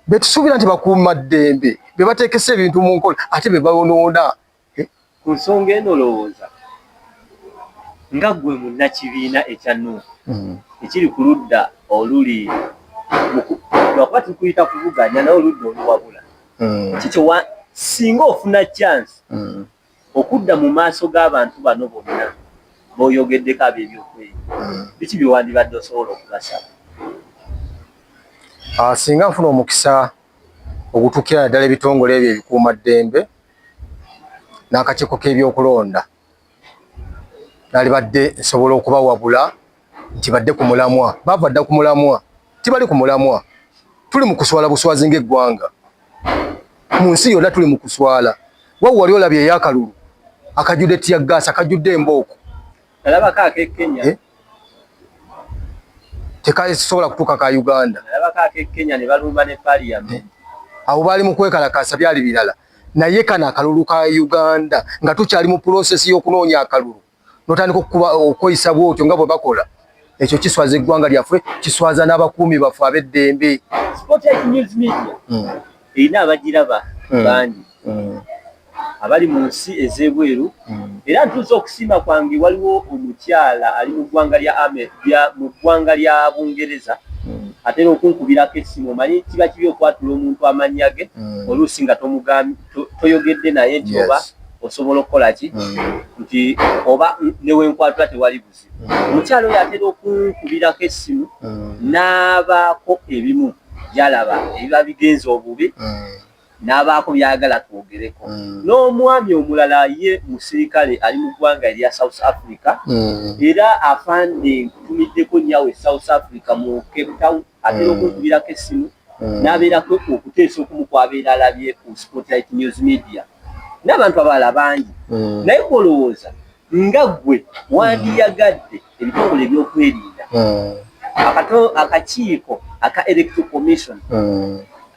Speaker 2: betusuubira nti bakuuma ddembe be bateekesa ebintu mu nkola ate be bawonoona.
Speaker 1: Ku nsonga eno olowooza nga ggwe munnakibiina ekya NUP ekiri ku ludda oluli lwakuba tukuyita kuvuganya naye oludda oluwabula kikyo singa ofuna chance okudda mu maaso g'abantu bano bonna b'oyogeddeko ab'ebyokwerinda biki byewandibadde osobola okubasaba?
Speaker 2: Singa nfuna omukisa ogutuukira naddala ebitongole ebyo ebikuuma ddembe n'akakiiko k'ebyokulonda naali badde nsobola okubawabula nti badde ku mulamwa. Baava dda ku mulamwa, tibali ku mulamwa. Tuli mu kuswala buswazi ng'eggwanga. Mu nsi yonna tuli mu kuswala. Wabwe wali olabye ey'akalulu akajjudde tiyaggaasi akajjudde embooko.
Speaker 1: Alabako ak'e
Speaker 2: tekasobola kutuuka ka Uganda.
Speaker 1: Alabako ak'e Kenya ne balumba ne Parliament.
Speaker 2: Awo baali mu kwekalakaasa byali birala. Naye kano akalulu ka Uganda nga tukyali mu process y'okunoonya akalulu. Notandika okweyisa bwotyo nga bwe bakola. Ekyo kiswaza eggwanga lyaffe, kiswaza n'abakuumi baffe ab'eddembe.
Speaker 1: Spotlight News Media erina abagiraba bangi abali mu nsi ez'ebweru era ntuusa okusiima kwange waliwo omukyala ali mu ggwanga lya Bungereza atera okunkubirako essimu omanyi kiba kibi okwatula omuntu amannya ge oluusi nga toyogedde naye nti oba osobola okukola ki nti oba newenkwatula tewali buzibu. Omukyalo oyo atera okunkubirako essimu n'abaako ebimu byalaba ebiba bigenza obubi n'abaako byagala twogereko. N'omwami omulala ye musirikale ali mu ggwanga erya South Africa era afande nkutumiddeko nnyawe South Africa mu Cape Town atera okunkubirako essimu n'abeerako okuteesa okumu kwabeera alabye ku Spotlight News Media n'abantu abalala bangi. Naye kolowooza nga ggwe wandiyagadde ebitongole ebyokwerinda akakiiko aka Electoral Commission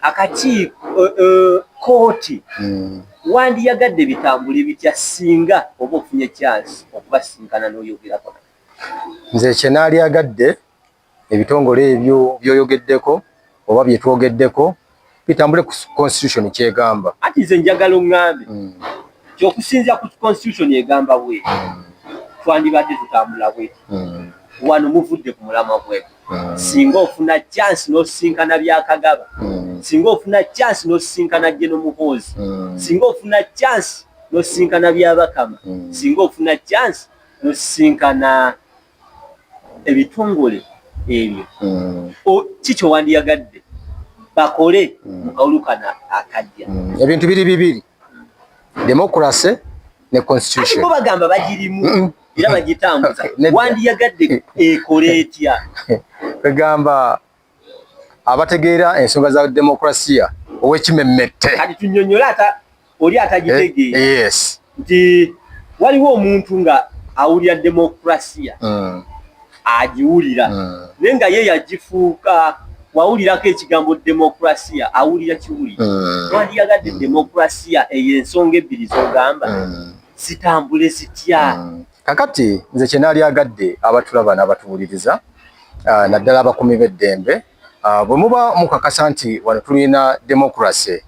Speaker 1: akakiiko kooti wandiyagadde bitambule bitya singa oba ofunye chance okubasinkana n'oyogerako?
Speaker 2: Nze kye naalyagadde ebitongole ebyo byoyogeddeko oba bye twogeddeko bitambule ku constitution kyegamba.
Speaker 1: Ati nze njagala oŋŋambe kyokusinza ku constitution egamba bwe twandibadde tutambula bwe wano muvudde ku mulamwa bwe singa ofuna chance n'osinkana byakagaba singa ofuna chance n'osinkana General Muhoozi singa ofuna chance n'osisinkana byabakama singa ofuna chance n'osisinkana ebitongole ebyo kikyo wandiyagadde bakole mu kawulukana akajja
Speaker 2: ebintu biri bibiri democracy ne constitution
Speaker 1: bo bagamba bagirimu era bagitambuza wandiyagadde ekole etya
Speaker 2: bagamba abategeera ensonga za demokrasia ow'ekimemmette
Speaker 1: kati tunnyonnyola oli atagitegeera
Speaker 2: yes
Speaker 1: nti waliwo omuntu nga awulira demokrasia agiwulira naye nga ye yagifuuka wawulirako ekigambo demokrasia awulira kiwulira wandiyagadde demokrasia eyo ensonga ebbiri z'ogamba zitambule zitya
Speaker 2: kakati nze kye naalyagadde abatulaba n'abatuwuliriza naddala abakuumi b'eddembe bwe muba mukakasa nti wano tulina demokrasi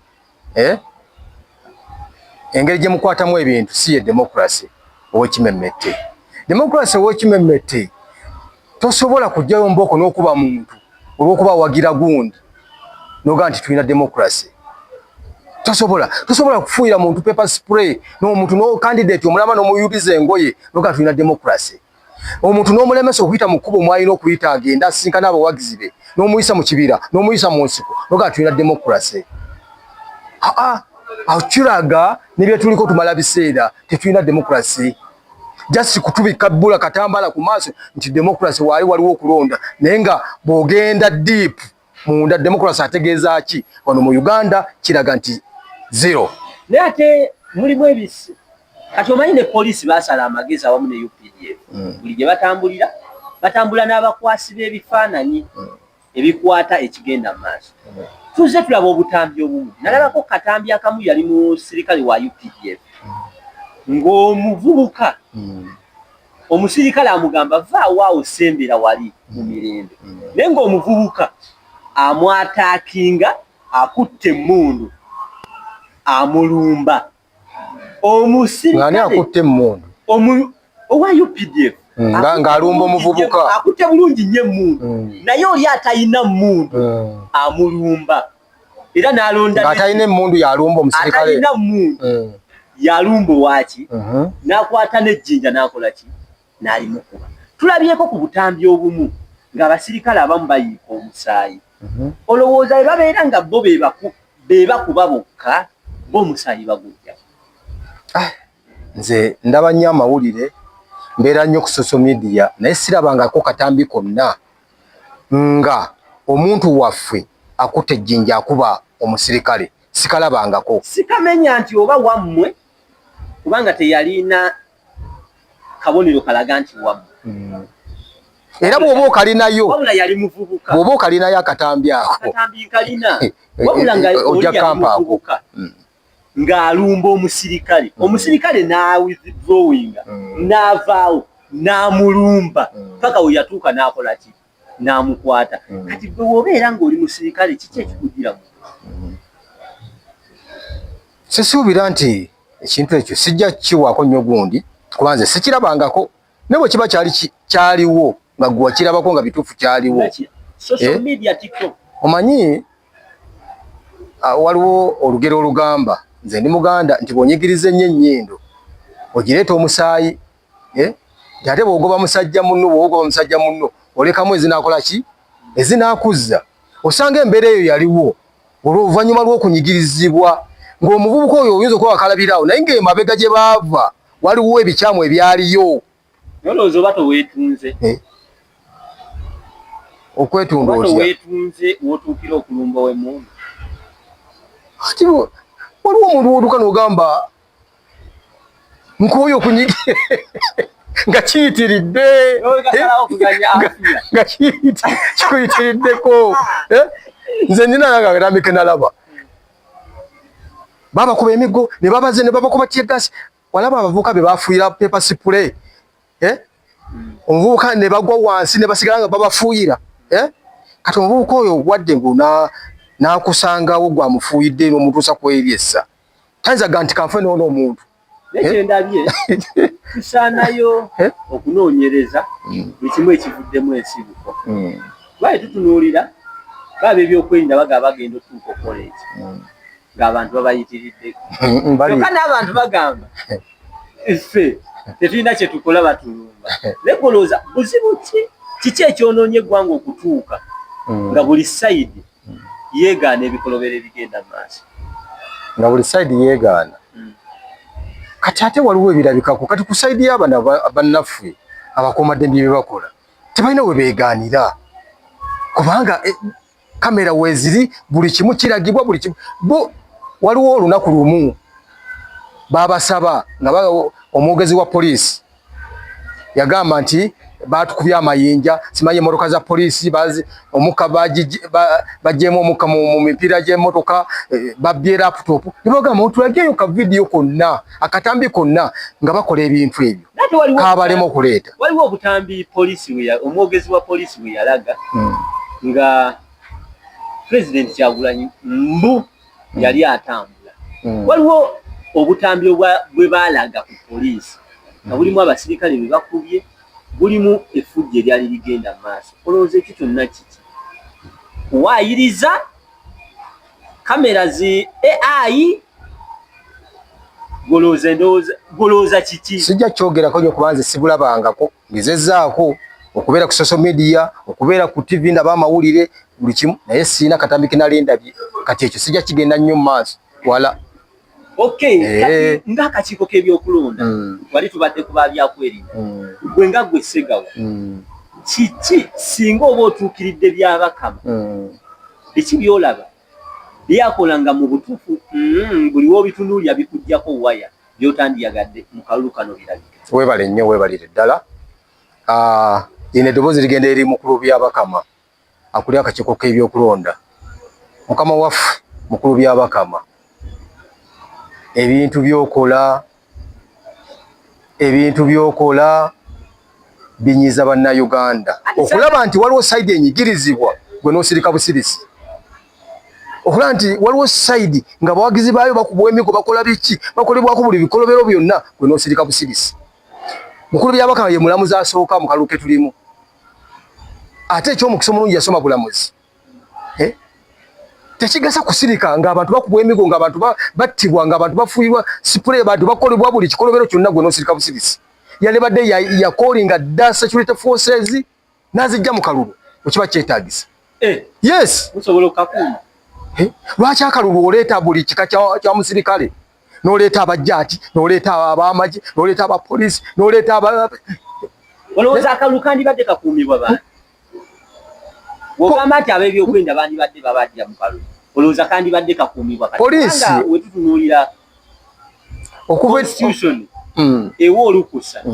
Speaker 2: engeri gye mukwatamu ebintu si ye demokrasi ow'ekimemmette demokrasi ow'ekimemmette tosobola kujjayo mboko n'okuba muntu olw'okuba wagira gundi noga nti tulina demokrasi tosobola kufuuyira muntu paper spray n'omuntu no candidate omulama n'omuyuliza engoye noga tulina demokrasi omuntu n'omulemesa okuyita mu kkubo mwalina okuyita agenda asinkana abawagizi be n'omuyisa mu kibira n'omuyisa mu nsiko noga tulina demokrasi awo kiraga nebye tuliko tumala biseera tetulina demokrasi just kutubika bbula katambala ku maaso nti demokrasi waliwo okulonda naye nga bw'ogenda deep munda demokrasi ategeeza ki wano mu Uganda kiraga nti zero
Speaker 1: naye ate mulimu ebisi kati omanyi ne poliisi baasala amagezi awamu ne UPDF buli gye batambula n'abakwasi b'ebifaananyi ebikwata ekigenda mu maaso tuzze tulaba obutambi obumu nalabako katambi akamu yali mu sirikale wa UPDF ng'omuvubuka omusirikale amugamba vaawo sembera wali mu mirembe naye ng'omuvubuka amwataakinga akutte emmundu amulumba omusirikale
Speaker 2: akutte emmundu
Speaker 1: owa UPDF
Speaker 2: ng'alumba omuvubuka
Speaker 1: akutte bulungi nnyo emmundu naye oli atalina mmundu amulumba era n'alonda
Speaker 2: ng'atalina emmundu yalumba omusirikale
Speaker 1: atalina mmundu yalumba waki n'akwata n'ejjinja n'akola ki n'alimukuba tulabyeko ku butambi obumu ng'abasirikale abamu bayiika omusaayi olowooza bwe babeera nga bo bebakuba bokka bo omusaayi bagujja
Speaker 2: nze ndaba nnyo amawulire mbeera nnyo ku social media naye sirabangako katambi konna nga omuntu waffe akutte ejjinja akuba omusirikale sikalabangako
Speaker 1: sikamenya nti oba wammwe kubanga teyalina kabonero kalaga nti wammwe
Speaker 2: era bw'oba okalinayo
Speaker 1: wabula yali muvubuka
Speaker 2: bw'oba okalinayo akatambi ako
Speaker 1: akatambi kalina wabula nga
Speaker 2: ojja kampaako
Speaker 1: ng'alumba omusirikale n'awithdrawinga n'avaawo n'amulumba paka we yatuuka n'akola ki n'amukwata kati bwe wobeera ng'oli musirikale kiki ekikugiramu
Speaker 2: sisuubira nti ekintu ekyo sijja kiwaako nnyo gundi kuba nze sikirabangako ne bwe kiba kyaliwo nga gwe wakirabako nga bituufu kyaliwo omanyi waliwo olugero olugamba nze ndi Muganda nti bw'onyigiriza ennyo ennyindo ogireeta omusaayi nti ate bw'ogoba musajja munno olekamu ezinaakola ki ezinaakuzza osanga embeera eyo yaliwo oluvannyuma lw'okunyigirizibwa ng'omuvubuka oyo oyinza okuba wakalabirawo naye ng'emabega gye baava waliwo ebikyamu ebyaliyo
Speaker 1: nolowooza oba toweetunze
Speaker 2: okwetunda otya
Speaker 1: weetunze w'otuukira okulumba w'emmundu
Speaker 2: ati waliwo omuntu w'otuuka n'ogamba nk'oyo okunyigi nga kiyitiridde nga kikuyitiriddeko nze nina nanga namike nalaba babakuba emiggo ne babaze ne babakuba tyegasi walaba abavubuka be bafuuyira paper spray omuvubuka ne bagwa wansi ne basigala nga babafuuyira kati omuvubuka oyo wadde ngu n'akusangawo gwamufuuyidde n'omutuusa kweryessa tayinzaga nti kanfe n'ono omuntu
Speaker 1: nekyendabye tusaanayo okunoonyereza buli kimu ekivuddemu ensibuko baye tutunuulira baba ebyokwerinda bagaba bagenda otuuka okola eki ng'abantu babayitiridde kyokka n'abantu bagamba ffe tetulina kye tukola batulumba naye golooza buzibu kiki ekyonoonye eggwanga okutuuka nga buli sayidi yeegaana ebikolobero ebigenda mu maaso
Speaker 2: nga buli sayidi yeegaana kati ate waliwo ebirabikako kati ku sayidi y'abana bannaffe abakuumaddembe bye bakola tebalina we beegaanira kubanga kamera weeziri buli kimu kiragibwa buli kimu bo waliwo olunaku lumu baabasaba nga omwogezi wa poliisi yagamba nti baatukubye amayinja simanyi emmotoka za poliisi omukka bagyemu omukka mu mipiira gy'emmotoka babbye laputopu ne bagamba otulageyo ka vidiyo konna akatambi konna nga bakola ebintu ebyo kaabalema okuleeta
Speaker 1: waliwo obutambi poliisi omwogezi wa poliisi bwe yalaga nga President Kyagulanyi mbu yali atambula waliwo obutambi bwe baalaga ku poliisi nga bulimu abasirikale be bakubye bulimu effujjo eryali ligenda mu maaso olowooza ekyo kyonna kiki kuwaayiriza kamera zi AI golooza kiki
Speaker 2: sijja kyogerako nyo kubanze sibulabangako ngezezzaako okubeera ku social media okubeera ku TV ndaba amawulire buli kimu naye siina katambi kinalindabye kati ekyo sijja kigenda nnyo mu maaso wala
Speaker 1: okay ng'akakiiko k'ebyokulonda wali tubadde ku babyakwerinda gwe nga gwe Ssegawa kiki singa oba otuukiridde byabakama biki byolaba byakolanga mu butuufu buli w'obitunuulya bikuggyako waya byotandiyagadde mu kalulu kano birabika
Speaker 2: weebale nnyo weebalire ddala lino eddoboozi ligenda eri mukulu byabakama akuli akakiiko k'ebyokulonda mukama waffe mukulu byabakama ebintu byokola binyiza bannayuganda okulaba nti waliwo sayidi enyigirizibwa gwe n'osirika busirisi okulaba nti waliwo sayidi nga bawagizi baayo bakubwa emigo bakola biki bakolebwako buli bikolobero byonna gwe n'osirika busirisi mukulu byabakama ye mulamuzi asooka mu kalulu ke tulimu ate ekyomukisa omulungi yasoma bulamuzi tekigasa kusirika ng'abantu bakubwa emigo ng'abantu battibwa ng'abantu bafuirwa sipule bantu bakolebwa buli kikolobero kyonna gwe n'osirika busirisi yali badde yakolinga dda security forces n'azijja mu kalulu okiba kyetaagisa yes
Speaker 1: musobola okakuuma
Speaker 2: lwaki akalulu oleeta buli kika kya musirikale n'oleeta abajjaati n'oleeta ab'amagye n'oleeta abapoliisi n'oleeta
Speaker 1: olowooza akalulu kandibadde kakuumibwa bantu wogamba nti ab'ebyokwenda bandibadde babajja mu kalulu olowooza kandibadde kakuumibwa
Speaker 2: poliisi
Speaker 1: wetutunuulira constitution ewa olukusa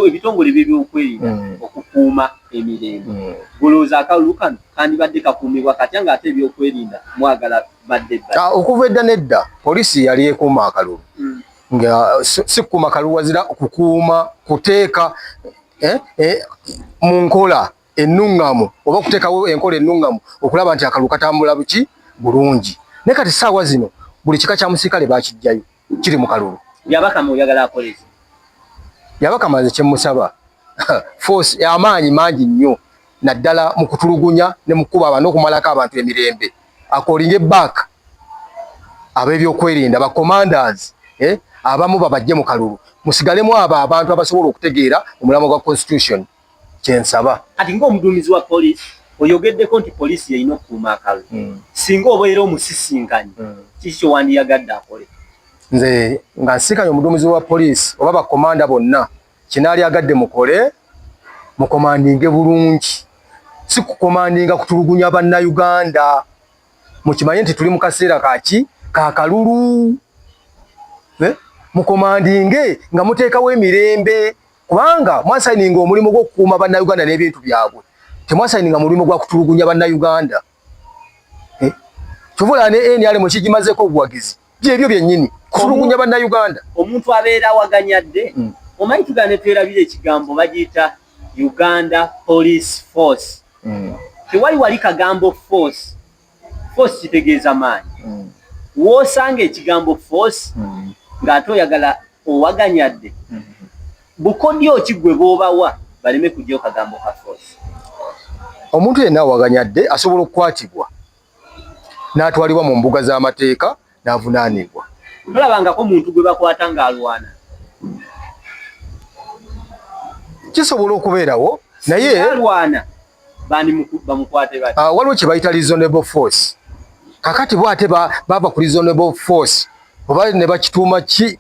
Speaker 1: ebitongole by'ebyokwerinda okukuuma emirembe golowooza akalulu kano kandibadde kakuumibwa katya ng'ate ebyokwerinda mwagala badde
Speaker 2: okuva edda nedda poliisi yali ekuuma akalulu nga si kukuuma akalulu wazira okukuuma kuteeka mu nkola ennuŋŋamu oba okuteekawo enkola ennuŋŋamu okulaba nti akalulu katambula buki bulungi naye kati ssaawa zino buli kika kya musirikale baakijjayo kiri mu kalulu
Speaker 1: byabakama oyagala akolezi
Speaker 2: yabakama nze kyemusaba force amaanyi mangi nnyo naddala mu kutulugunya ne mu kukuba abantu n'okumalako abantu emirembe akolinge back ab'ebyokwerinda bacommanders abamu babajje mu kalulu musigalemu abo abantu abasobola okutegeera omulamu gwa constitution kyensaba
Speaker 1: kati ng'omuduumizi wa poliisi oyogeddeko nti poliisi yeyina okukuuma akalulu singa obeera omusisinkanye kiki kyowandiyagadde akole
Speaker 2: nze nga nsikanye omuduumizi wa poliisi oba bakomanda bonna kinaali agadde mukole mukomandinge bulungi si kukomandinga kutulugunya bannayuganda mukimanye nti tuli mu kaseera kaki kakalulu mukomandinge nga muteekawo emirembe kubanga mwasayininga omulimu gw'okukuuma bannayuganda n'ebintu byabwe temwasayininga mulimu gwa kutulugunya bannayuganda kyovula ne NRM kigimazeko obuwagizi byebyo byennyini kutulugunya bannayuganda
Speaker 1: omuntu abeera awaganyadde omanyi tugane twerabira ekigambo bagiyita Uganda Police Force tewali wali kagambo force kitegeeza maanyi woosanga ekigambo force ng'ate oyagala owaganyadde bukodyo ki gwe boobawa baleme kujjayo kagambo ka force
Speaker 2: omuntu yenna awaganyadde asobola okukwatibwa n'atwalibwa mu mbuga z'amateeka n'avunaanibwa.
Speaker 1: Tolabangako muntu gwe bakwata ng'alwana.
Speaker 2: Kisobola okubeerawo naye
Speaker 1: alwana bani bamukwate bati.
Speaker 2: Waliwo kye bayita reasonable force. Kakati bo ate baba ku reasonable force oba ne bakituuma ki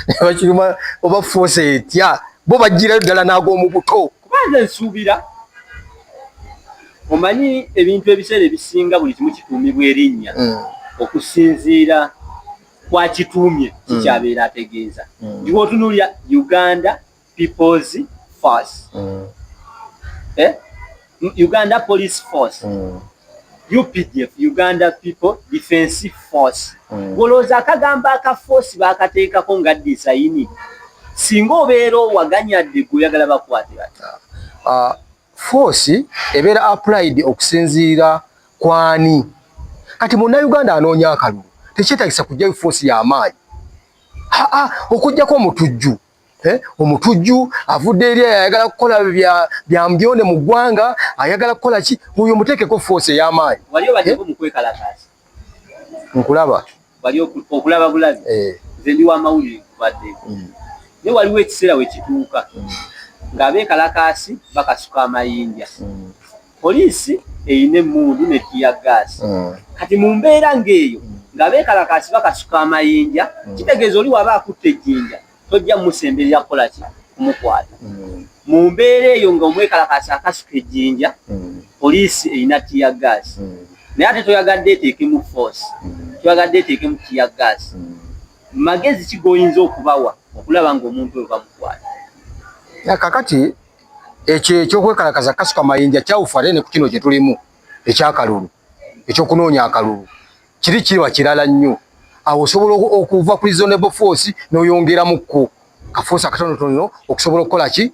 Speaker 2: ne bakituuma oba force etya bo bajjirayo ddala n'ag'omu buto.
Speaker 1: Kubanza nsuubira omanyi ebintu ebiseera ebisinga buli kimu kituumibwa erinnya okusinziira kwa kituumye kikyabeera ategeeza. Ndiwo otunuulya Uganda People's Force, Uganda Police Force, UPDF, Uganda People Defense Force. Golooza akagamba aka force bakateekako nga design singa obeera waganyadde gwe oyagala bakwate bati.
Speaker 2: Force ebeera applied okusinziira kwani. Kati Munnayuganda anoonya akalulu tekyetagisa kujjayo force y'amaanyi. Okujjako omutujju. Omutujju avudde eri ayagala kukola bya mbyone mu ggwanga, ayagala kukola ki, oyo muteekeko force ey'amaanyi.
Speaker 1: Wali obadde mu kwekalakaasa?
Speaker 2: Nkulaba.
Speaker 1: Wali okulaba bulabi? Nze ndi w'amawulire kubaddeko. Naye waliwo ekiseera we kituuka ng'abeekalakaasi bakasuka amayinja. Poliisi eyina emmundu ne tiyaggaasi. Kati mu mbeera ng'eyo ng'abeekalakaasi bakasuka amayinja, kitegeeza oli waba akutte ejjinja tojja musemberera kukola ki kumukwata. Mu mbeera eyo ng'omwekalakaasi akasuka ejjinja, poliisi eyina tiyaggaasi. Naye ate toyagadde eteekemu force, toyagadde eteekemu tiyaggaasi. Magezi ki g'oyinza okubawa okulaba ng'omuntu oyo bamukwata?
Speaker 2: Kakati ekyo ekyokwekalakaasa kasuka mayinja kyawufaale ne ku kino kye tulimu ekyakalulu, ekyokunoonya akalulu kiri kiba kirala nnyo. Awo osobola okuva ku reasonable force n'oyongeramukko kaforce akatonotono okusobola okukola ki,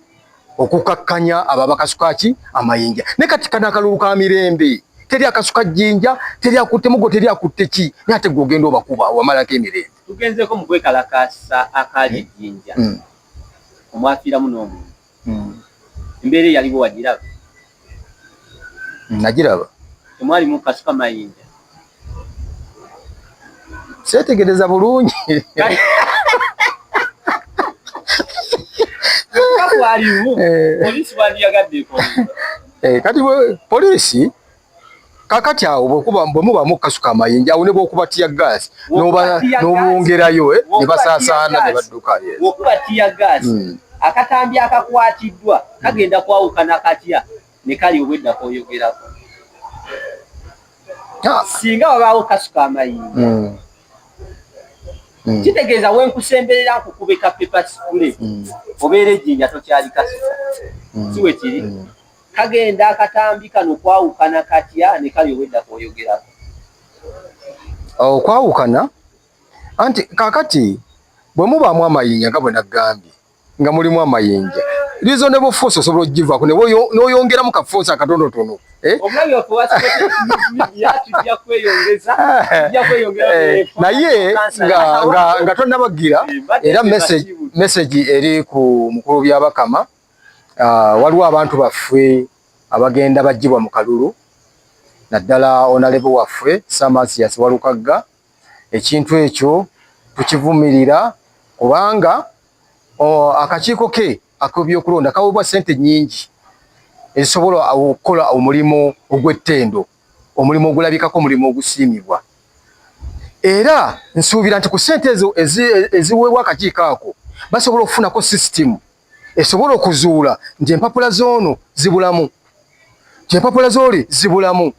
Speaker 2: okukakkanya abo abakasuka ki amayinja. Ne kati kana akalulu ka mirembe teri akasuka jjinja, teri akutte mugo, teri akutte ki, naye ate gwe ogenda obakuba wamalako emirembe.
Speaker 1: Tugenzeko mu kwekalakaasa akali ejjinja omwafiiramu n'omuntu. Embeera yaliwo wagiraba?
Speaker 2: Nagiraba.
Speaker 1: Temwalimu kasuka mayinja?
Speaker 2: Seetegereza bulungi.
Speaker 1: Waliwo poliisi wandiyagadde
Speaker 2: kati poliisi kakati awo bwe mubamu kasuka amayinja awo ne bw'okuba tiyaggaasi n'obongerayo ne basaasaana ne badduka.
Speaker 1: Okuba tiyaggaasi akatambi akakwatiddwa kagenda kwawukana katya ne kali obweddako oyogerako singa wabaawo kasuka amayinja. Kitegeeza wenkusemberera nkukubeka paper spray obeera ejjinja tokyali kasuka siwe kiri kagenda akatambi kano kwawukana katya ne kali obweddako oyogerako.
Speaker 2: Okwawukana anti kakati bwe mubaamu amayinja nga bwe naggambye nga mulimu amayinja reasonable force osobola ogivaako n'oyongeramu ka force akatonotono.
Speaker 1: Omulabi waffe wasitujja kweyongeza
Speaker 2: naye nga tonnabagira era message eri ku mukulu by'Abakama. Waliwo abantu baffe abagenda bagibwa mu kalulu naddala onalebo waffe Samasias Walukagga. Ekintu ekyo tukivumirira kubanga akakiiko ke ak'ebyokulonda kaweebwa ssente nnyingi ezisobola okukola omulimu ogw'ettendo, omulimu ogulabikako, omulimu ogusiimibwa. Era nsuubira nti ku ssente ezo eziweebwa akakiiko ako basobola okufunako sisitimu esobola okuzuula nti empapula z'ono zibulamu, nti empapula z'oli zibulamu.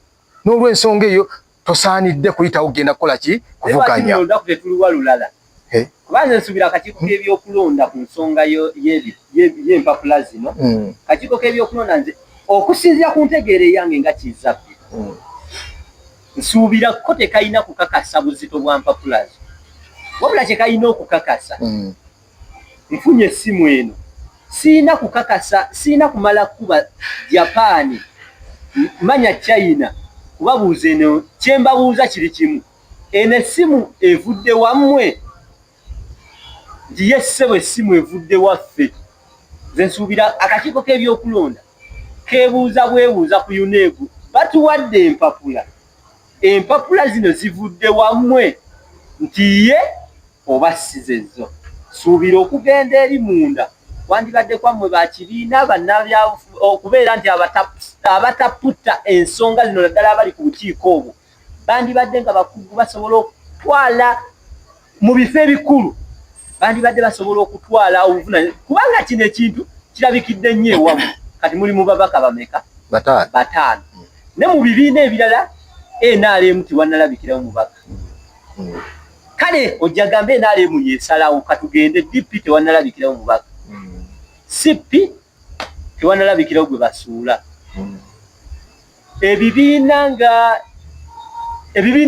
Speaker 2: N'olw'ensonga eyo tosaanidde kuyitawo genda kukola ki kuvuganya.
Speaker 1: Kubanza nsuubira akakiiko k'ebyokulonda ku nsonga y'empapula zino. Akakiiko k'ebyokulonda nze okusinziira ku ntegeera eyange nga kizabbi nsuubira ko tekalina kukakasa buzito bwa mpapula zo, wabula kye kalina okukakasa nfunye essimu eno siina kukakasa, siina kumala kuba Japan manya China kubabuuza eno kye mbabuuza kiri kimu, eno essimu evudde wammwe ssebo essimu evudde waffe. Nze nsuubira akakiiko k'ebyokulonda keebuuza bwebuuza ku UNEB batuwadde empapula empapula zino zivudde wammwe nti ye obasizezo suubira okugenda eri munda wandibadde kwammwe bakibiina okubeera nti abataputta ensonga zino naddala abali ku bukiiko obwo bandibadde nga bakugu basobola okutwala mu bifo ebikulu bandibadde basobola okutwala obuvunanyizibwa kubanga kino ekintu kirabikidde nnyo ewamu kati muli mu babaka bameka 5 ne mu bibiina ebirala NRM tiwannalabikirawo mubaka kale ojja gambe NRM yesalawo katugende DP tewannalabikirawo mubaka CP tewannalabikirawo gwe basuula ebibiina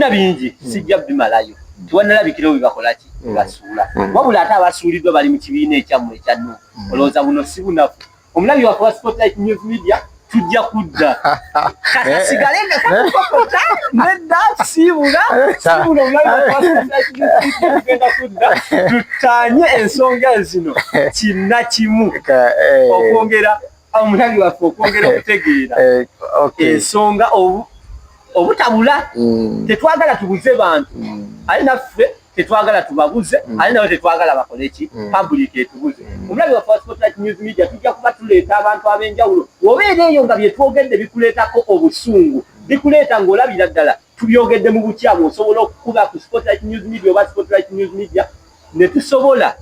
Speaker 1: bingi sijja bimalayo tiwannalabikirawo bibakolaki basuula wabula ate abasuuliddwa bali mu kibiina ekyammwe ekyanno olowooza buno si bunafu omulabi waffe wa Spotlight News Media tujja kudda kasigale nga kakukota nedda siibula omulabi waffe wa Spotlight News Media tugenda kudda tutanye ensonga zino kinna kimu okwongera omulabi waffe okwongera okutegeera ensonga obutabula tetwagala tubuze bantu ali naffe tetwagala tubabuze ali nawe tetwagala bakole ki public etubuze omulabi waffe wa Spotlight News Media tujja kuba tuleeta abantu ab'enjawulo obeera eyo nga byetwogedde bikuleetako obusungu bikuleeta ng'olabira ddala tubyogedde mu bukyamu osobola okukuba ku Spotlight News Media oba Spotlight News Media ne tusobola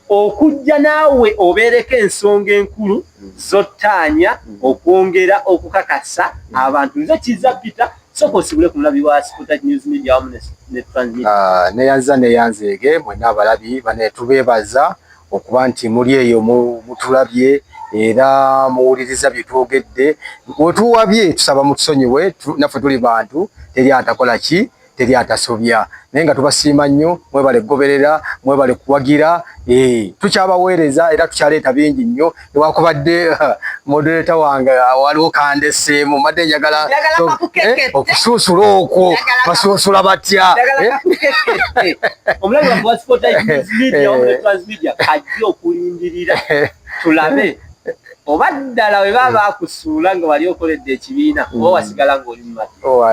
Speaker 1: okujja naawe obeereko ensonga enkulu zottaanya okwongera okukakasa abantu nze kiza Peter soko osibule ku mulabi wa Spotlight News Media wamu ne transmit neyanzeege mwenna abalabi bane tubeebaza okuba nti muli eyo mutulabye era muwuliriza bye twogedde wetuwabye tusaba mutusonyiwe naffe tuli bantu teri atakola ki teri atasobya naye nga tubasiima nnyo mwebale kugoberera mwebale kuwagira tukyabaweereza era tukyaleeta bingi nnyo newakubadde moderator wange waliwo kandeseemu madde njagala okusuusula okwo basuusula batya omulabi waffe wa Spotlight News Media wamu ne Transmedia ajja okulindirira tulabe oba ddala we baba bakusuula nga wali okoledde ekibiina oba wasigala ng'oli mu matu